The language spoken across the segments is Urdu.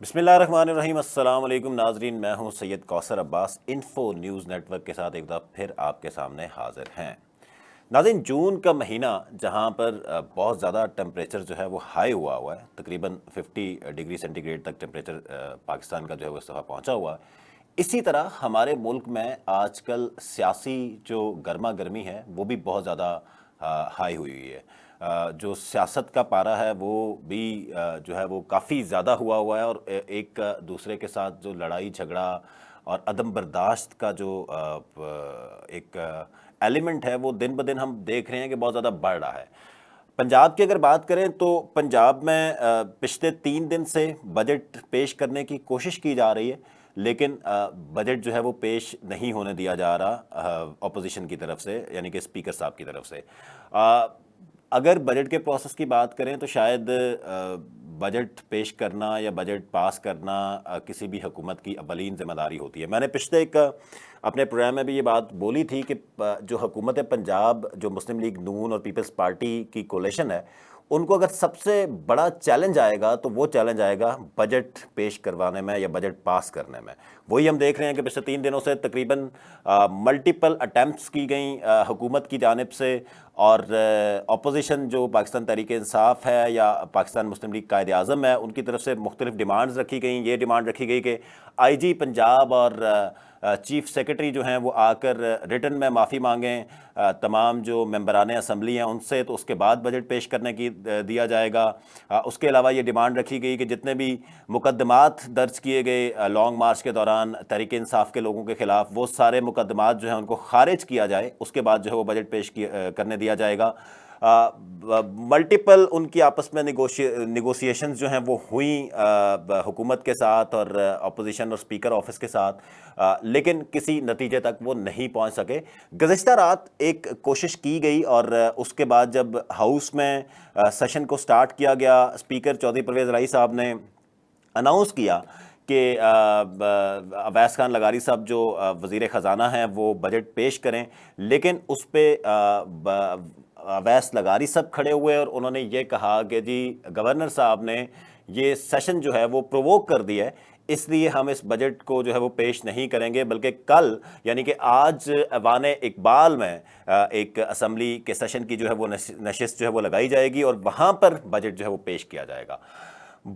بسم اللہ الرحمن الرحیم۔ السلام علیکم ناظرین، میں ہوں سید کوثر عباس، انفو نیوز نیٹ ورک کے ساتھ ایک دفعہ پھر آپ کے سامنے حاضر ہیں۔ ناظرین، جون کا مہینہ جہاں پر بہت زیادہ ٹمپریچر جو ہے وہ ہائی ہوا ہے، تقریباً 50 ڈگری سینٹی گریڈ تک ٹمپریچر پاکستان کا جو ہے وہ اس دفعہ پہنچا ہوا ہے۔ اسی طرح ہمارے ملک میں آج کل سیاسی جو گرما گرمی ہے وہ بھی بہت زیادہ ہائی ہوئی ہے۔ جو سیاست کا پارہ ہے وہ بھی جو ہے وہ کافی زیادہ ہوا ہے، اور ایک دوسرے کے ساتھ جو لڑائی جھگڑا اور عدم برداشت کا جو ایک ایلیمنٹ ہے وہ دن بدن ہم دیکھ رہے ہیں کہ بہت زیادہ بڑھ رہا ہے۔ پنجاب کی اگر بات کریں تو پنجاب میں پچھلے 3 دن سے بجٹ پیش کرنے کی کوشش کی جا رہی ہے، لیکن بجٹ جو ہے وہ پیش نہیں ہونے دیا جا رہا اپوزیشن کی طرف سے، یعنی کہ اسپیکر صاحب کی طرف سے۔ اگر بجٹ کے پروسیس کی بات کریں تو شاید بجٹ پیش کرنا یا بجٹ پاس کرنا کسی بھی حکومت کی اولین ذمہ داری ہوتی ہے۔ میں نے پچھلے ایک اپنے پروگرام میں بھی یہ بات بولی تھی کہ جو حکومت پنجاب، جو مسلم لیگ نون اور پیپلز پارٹی کی کولیشن ہے، ان کو اگر سب سے بڑا چیلنج آئے گا تو وہ چیلنج آئے گا بجٹ پیش کروانے میں یا بجٹ پاس کرنے میں۔ وہی ہم دیکھ رہے ہیں کہ پچھلے 3 دنوں سے تقریباً ملٹیپل اٹیمپٹس کی گئیں حکومت کی جانب سے، اور اپوزیشن جو پاکستان تحریک انصاف ہے یا پاکستان مسلم لیگ قائد اعظم ہے، ان کی طرف سے مختلف ڈیمانڈز رکھی گئیں۔ یہ ڈیمانڈ رکھی گئی کہ آئی جی پنجاب اور چیف سیکرٹری جو ہیں وہ آ کر ریٹن میں معافی مانگیں تمام جو ممبران اسمبلی ہیں ان سے، تو اس کے بعد بجٹ پیش کرنے کی دیا جائے گا۔ اس کے علاوہ یہ ڈیمانڈ رکھی گئی کہ جتنے بھی مقدمات درج کیے گئے لانگ مارچ کے دوران تحریک انصاف کے لوگوں کے خلاف، وہ سارے مقدمات جو ہیں ان کو خارج کیا جائے، اس کے بعد جو ہے وہ بجٹ پیش کرنے دیا جائے گا۔ ملٹیپل ان کی آپس میں نیگوسیشنز جو ہیں وہ ہوئیں حکومت کے ساتھ اور اپوزیشن اور اسپیکر آفس کے ساتھ، لیکن کسی نتیجے تک وہ نہیں پہنچ سکے۔ گزشتہ رات ایک کوشش کی گئی، اور اس کے بعد جب ہاؤس میں سیشن کو سٹارٹ کیا گیا، اسپیکر چودھری پرویز الہی صاحب نے اناؤنس کیا کہ اویس خان لغاری صاحب جو وزیر خزانہ ہیں وہ بجٹ پیش کریں، لیکن اس پہ اویس لغاری صاحب کھڑے ہوئے اور انہوں نے یہ کہا کہ جی گورنر صاحب نے یہ سیشن جو ہے وہ پرووک کر دیا ہے، اس لیے ہم اس بجٹ کو جو ہے وہ پیش نہیں کریں گے، بلکہ کل یعنی کہ آج ایوان اقبال میں ایک اسمبلی کے سیشن کی جو ہے وہ نشست جو ہے وہ لگائی جائے گی، اور وہاں پر بجٹ جو ہے وہ پیش کیا جائے گا۔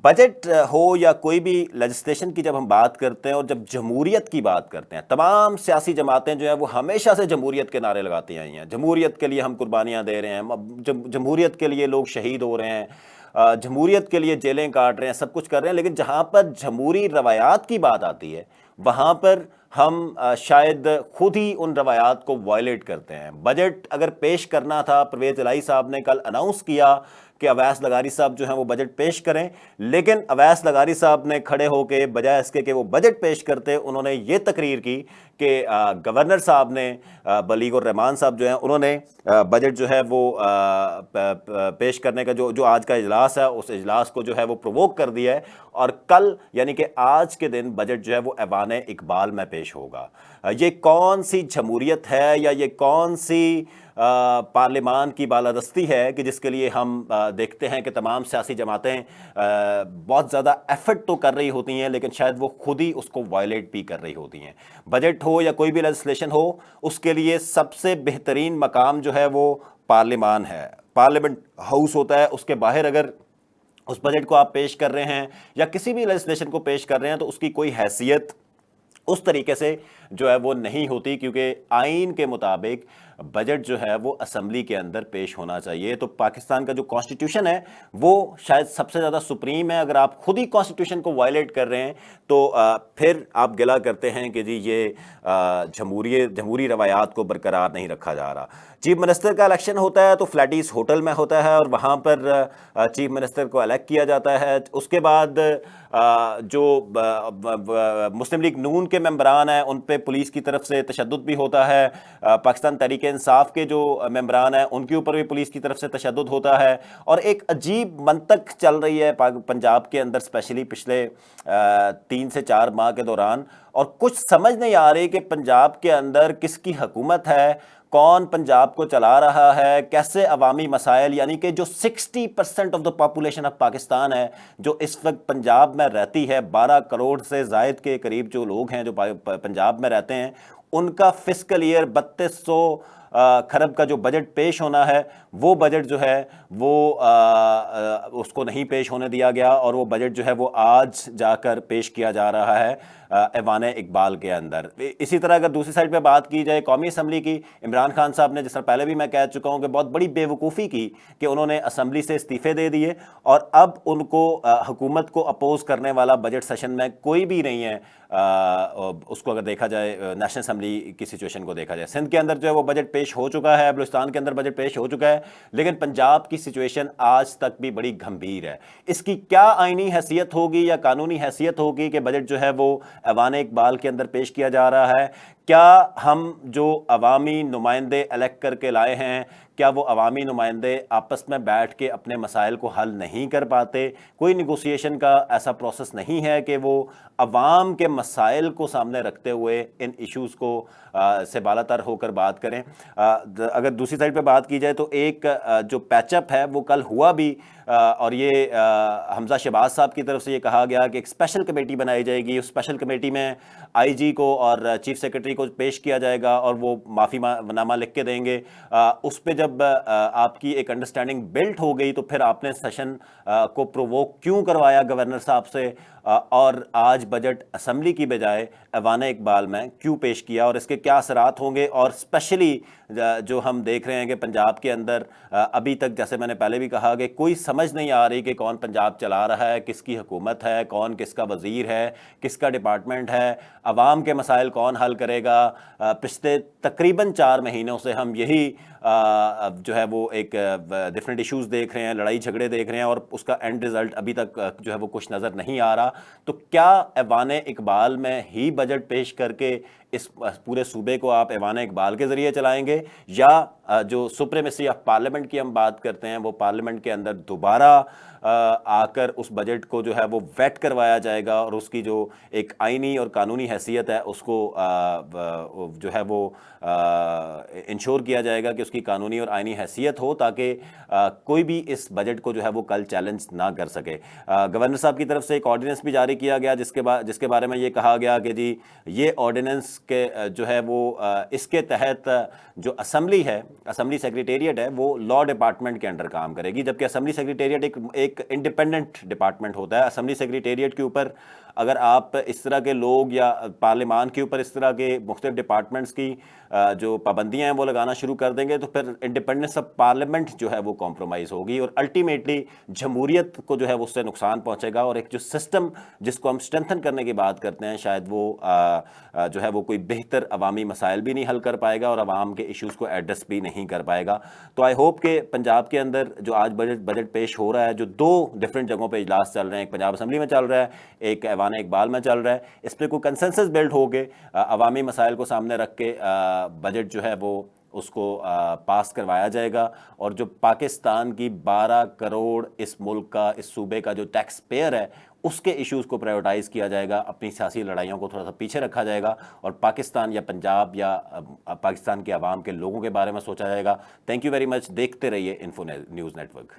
بجٹ ہو یا کوئی بھی لیجسلیشن کی جب ہم بات کرتے ہیں اور جب جمہوریت کی بات کرتے ہیں، تمام سیاسی جماعتیں جو ہیں وہ ہمیشہ سے جمہوریت کے نعرے لگاتی آئی ہیں۔ جمہوریت کے لیے ہم قربانیاں دے رہے ہیں، جمہوریت کے لیے لوگ شہید ہو رہے ہیں، جمہوریت کے لیے جیلیں کاٹ رہے ہیں، سب کچھ کر رہے ہیں، لیکن جہاں پر جمہوری روایات کی بات آتی ہے وہاں پر ہم شاید خود ہی ان روایات کو وائلیٹ کرتے ہیں۔ بجٹ اگر پیش کرنا تھا، پرویز الہی صاحب نے کل اناؤنس کیا کہ اویس لغاری صاحب جو ہیں وہ بجٹ پیش کریں، لیکن اویس لغاری صاحب نے کھڑے ہو کے بجائے اس کے کہ وہ بجٹ پیش کرتے، انہوں نے یہ تقریر کی کہ گورنر صاحب نے، بلیغ الرحمان صاحب جو ہیں انہوں نے بجٹ جو ہے وہ پیش کرنے کا جو آج کا اجلاس ہے اس اجلاس کو جو ہے وہ پرووک کر دیا ہے، اور کل یعنی کہ آج کے دن بجٹ جو ہے وہ ایوان اقبال میں پیش ہوگا۔ یہ کون سی جمہوریت ہے یا یہ کون سی پارلیمان کی بالادستی ہے کہ جس کے لیے ہم دیکھتے ہیں کہ تمام سیاسی جماعتیں بہت زیادہ ایفرٹ تو کر رہی ہوتی ہیں، لیکن شاید وہ خود ہی اس کو وائلیٹ بھی کر رہی ہوتی ہیں۔ بجٹ ہو یا کوئی بھی لیجسلیشن ہو، اس کے لیے سب سے بہترین مقام جو ہے وہ پارلیمان ہے، پارلیمنٹ ہاؤس ہوتا ہے۔ اس کے باہر اگر اس بجٹ کو آپ پیش کر رہے ہیں یا کسی بھی لیجسلیشن کو پیش کر رہے ہیں تو اس کی کوئی حیثیت اس طریقے سے جو ہے وہ نہیں ہوتی، کیونکہ آئین کے مطابق بجٹ جو ہے وہ اسمبلی کے اندر پیش ہونا چاہیے۔ تو پاکستان کا جو کانسٹیٹیوشن ہے وہ شاید سب سے زیادہ سپریم ہے۔ اگر آپ خود ہی کانسٹیٹیوشن کو وائلیٹ کر رہے ہیں تو پھر آپ گلا کرتے ہیں کہ جی یہ جمہوری روایات کو برقرار نہیں رکھا جا رہا۔ چیف منسٹر کا الیکشن ہوتا ہے تو فلیٹیس ہوٹل میں ہوتا ہے، اور وہاں پر چیف منسٹر کو الیکٹ کیا جاتا ہے۔ اس کے بعد جو مسلم لیگ نون کے ممبران ہیں ان پہ پولیس کی طرف سے تشدد بھی ہوتا ہے، پاکستان تحریک انصاف کے جو ممبران ہیں ان کے اوپر بھی پولیس کی طرف سے تشدد ہوتا ہے، اور ایک عجیب منطق چل رہی ہے پنجاب کے اندر اسپیشلی پچھلے 3 سے 4 ماہ کے دوران، اور کچھ سمجھ نہیں آ رہی کہ پنجاب کے اندر کس کی حکومت ہے، کون پنجاب کو چلا رہا ہے, کیسے عوامی مسائل, یعنی کہ جو 60% of the population of Pakistan ہے جو اس وقت پنجاب میں رہتی ہے, 12 کروڑ سے زائد کے قریب جو لوگ ہیں جو پنجاب میں رہتے ہیں, ان کا فسکل ایئر 3200 کھرب کا جو بجٹ پیش ہونا ہے, وہ بجٹ جو ہے وہ اس کو نہیں پیش ہونے دیا گیا, اور وہ بجٹ جو ہے وہ آج جا کر پیش کیا جا رہا ہے ایوان اقبال کے اندر. اسی طرح اگر دوسری سائڈ پہ بات کی جائے قومی اسمبلی کی, عمران خان صاحب نے, جس طرح پہلے بھی میں کہہ چکا ہوں کہ بہت بڑی بے وقوفی کی کہ انہوں نے اسمبلی سے استعفے دے دیے, اور اب ان کو حکومت کو اپوز کرنے والا بجٹ سیشن میں کوئی بھی نہیں ہے. اس کو اگر دیکھا جائے نیشنل اسمبلی کی سچویشن کو دیکھا جائے, سندھ کے اندر جو ہے وہ بجٹ پیش ہو چکا ہے, بلوچستان کے اندر بجٹ پیش ہو چکا ہے, لیکن پنجاب کی سچویشن آج تک بھی بڑی گھمبیر ہے. اس کی کیا آئینی حیثیت ہوگی یا قانونی حیثیت ہوگی کہ بجٹ جو ہے وہ ایوان اقبال کے اندر پیش کیا جا رہا ہے؟ کیا ہم جو عوامی نمائندے الیکٹ کر کے لائے ہیں, کیا وہ عوامی نمائندے آپس میں بیٹھ کے اپنے مسائل کو حل نہیں کر پاتے؟ کوئی نیگوسیشن کا ایسا پروسیس نہیں ہے کہ وہ عوام کے مسائل کو سامنے رکھتے ہوئے ان ایشوز کو سے بالا تر ہو کر بات کریں. اگر دوسری سائڈ پہ بات کی جائے تو ایک جو پیچ اپ ہے وہ کل ہوا بھی, اور یہ حمزہ شہباز صاحب کی طرف سے یہ کہا گیا کہ ایک اسپیشل کمیٹی بنائی جائے گی, اس اسپیشل کمیٹی میں آئی جی کو اور چیف سیکرٹری کو پیش کیا جائے گا اور وہ معافی نامہ لکھ کے دیں گے. اس پہ جب آپ کی ایک انڈرسٹینڈنگ بلٹ ہو گئی تو پھر آپ نے سیشن کو پرووک کیوں کروایا گورنر صاحب سے, اور آج بجٹ اسمبلی کی بجائے ایوان اقبال میں کیوں پیش کیا, اور اس کے کیا اثرات ہوں گے؟ اور اسپیشلی جو ہم دیکھ رہے ہیں کہ پنجاب کے اندر ابھی تک, جیسے میں نے پہلے بھی کہا, کہ کوئی سمجھ نہیں آ رہی کہ کون پنجاب چلا رہا ہے, کس کی حکومت ہے, کون کس کا وزیر ہے, کس کا ڈپارٹمنٹ ہے, عوام کے مسائل کون حل کرے گا. پچھلے تقریباً 4 مہینوں سے ہم یہی جو ہے وہ ایک ڈفرینٹ ایشوز دیکھ رہے ہیں, لڑائی جھگڑے دیکھ رہے ہیں, اور اس کا اینڈ رزلٹ ابھی تک جو ہے وہ کچھ نظر نہیں آ رہا. تو کیا ایوان اقبال میں ہی بجٹ پیش کر کے اس پورے صوبے کو آپ ایوان اقبال کے ذریعے چلائیں گے, یا جو سپریمیسی آف پارلیمنٹ کی ہم بات کرتے ہیں وہ پارلیمنٹ کے اندر دوبارہ آ کر اس بجٹ کو جو ہے وہ ویٹ کروایا جائے گا, اور اس کی جو ایک آئینی اور قانونی حیثیت ہے اس کو جو ہے وہ انشور کیا جائے گا کہ اس کی قانونی اور آئینی حیثیت ہو, تاکہ کوئی بھی اس بجٹ کو جو ہے وہ کل چیلنج نہ کر سکے. گورنر صاحب کی طرف سے ایک آرڈیننس بھی جاری کیا گیا جس کے بارے میں یہ کہا گیا کہ جی یہ آرڈیننس کے جو ہے وہ اس کے تحت جو اسمبلی ہے, اسمبلی سیکریٹریٹ ہے, وہ لاء ڈپارٹمنٹ کے انڈر کام کرے گی, جبکہ اسمبلی سیکریٹریٹ ایک انڈیپینڈنٹ ڈپارٹمنٹ ہوتا ہے. اسمبلی سیکریٹریٹ کے اوپر اگر آپ اس طرح کے لوگ یا پارلیمان کے اوپر اس طرح کے مختلف ڈپارٹمنٹس کی جو پابندیاں ہیں وہ لگانا شروع کر دیں گے تو پھر انڈیپینڈنس آف پارلیمنٹ جو ہے وہ کمپرومائز ہوگی, اور الٹیمیٹلی جمہوریت کو جو ہے اس سے نقصان پہنچے گا, اور ایک جو سسٹم جس کو ہم اسٹرینتھن کرنے کی بات کرتے ہیں شاید وہ جو ہے وہ کوئی بہتر عوامی مسائل بھی نہیں حل کر پائے گا, اور عوام کے ایشوز کو ایڈریس بھی نہیں کر پائے گا. تو آئی ہوپ کہ پنجاب کے اندر جو آج بجٹ پیش ہو رہا ہے, جو 2 ڈفرینٹ جگہوں پہ اجلاس چل رہے ہیں, ایک پنجاب اسمبلی میں چل رہا ہے, ایک ایوان اقبال میں چل رہا ہے, اس پہ کوئی کنسنسس بلڈ ہو کے عوامی مسائل کو سامنے رکھ کے بجٹ جو ہے وہ اس کو پاس کروایا جائے گا, اور جو پاکستان کی 12 کروڑ اس ملک کا, اس صوبے کا جو ٹیکس پیئر ہے, اس کے ایشوز کو پرائیورٹائز کیا جائے گا, اپنی سیاسی لڑائیوں کو تھوڑا سا پیچھے رکھا جائے گا, اور پاکستان یا پنجاب یا پاکستان کے عوام کے لوگوں کے بارے میں سوچا جائے گا. Thank you very much. دیکھتے رہیے انفو نیوز نیٹ ورک.